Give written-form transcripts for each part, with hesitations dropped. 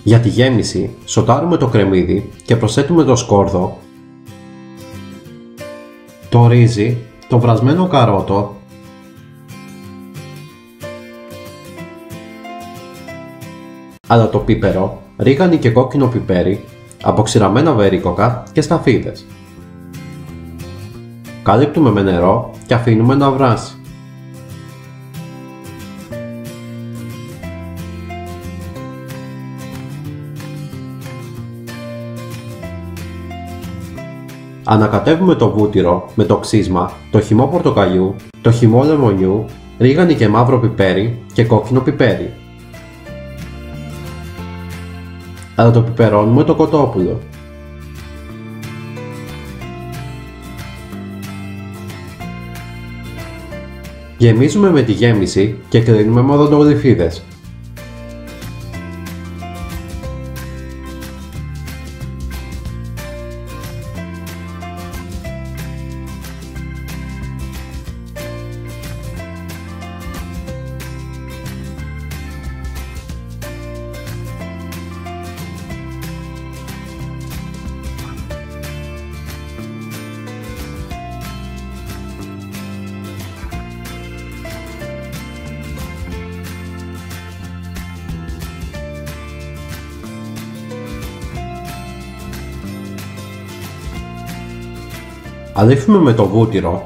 Για τη γέμιση, σοτάρουμε το κρεμμύδι και προσθέτουμε το σκόρδο, το ρύζι, το βρασμένο καρότο, αλατοπίπερο, ρίγανη και κόκκινο πιπέρι, αποξηραμένα βερίκοκα και σταφίδες. Καλύπτουμε με νερό και αφήνουμε να βράσει. Ανακατεύουμε το βούτυρο με το ξύσμα, το χυμό πορτοκαλιού, το χυμό λεμονιού, ρίγανη και μαύρο πιπέρι και κόκκινο πιπέρι. Αλατοπιπερώνουμε το κοτόπουλο. Γεμίζουμε με τη γέμιση και κλείνουμε με οδοντογλυφίδες. Αλείφουμε με το βούτυρο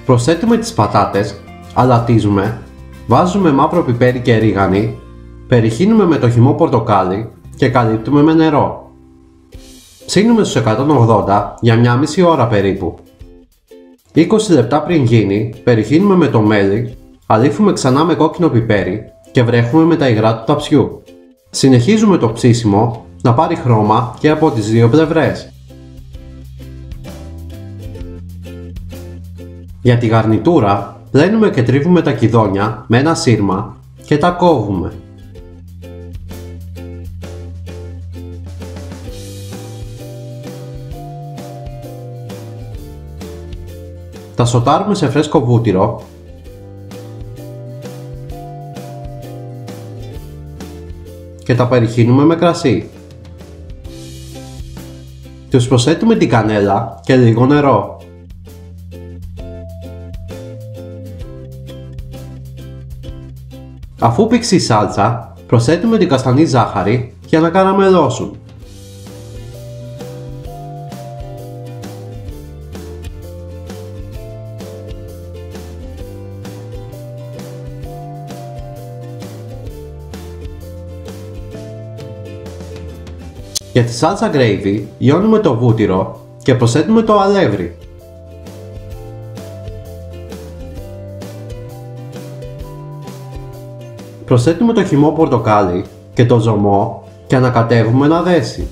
προσθέτουμε τις πατάτες, αλατίζουμε, βάζουμε μαύρο πιπέρι και ρίγανη, περιχύνουμε με το χυμό πορτοκάλι και καλύπτουμε με νερό. Ψήνουμε στους 180 για μια μισή ώρα περίπου. 20 λεπτά πριν γίνει, περιχύνουμε με το μέλι, αλείφουμε ξανά με κόκκινο πιπέρι και βρέχουμε με τα υγρά του ταψιού. Συνεχίζουμε το ψήσιμο να πάρει χρώμα και από τις δύο πλευρές. Για τη γαρνιτούρα, πλένουμε και τρίβουμε τα κηδόνια με ένα σύρμα και τα κόβουμε. Τα σοτάρουμε σε φρέσκο βούτυρο και τα περιχύνουμε με κρασί. Τους προσθέτουμε την κανέλα και λίγο νερό. Αφού πήξει η σάλτσα, προσθέτουμε την καστανή ζάχαρη για να καραμελώσουν. Για τη σάλτσα gravy λιώνουμε το βούτυρο και προσθέτουμε το αλεύρι. Προσθέτουμε το χυμό πορτοκάλι και το ζωμό και ανακατεύουμε να δέσει.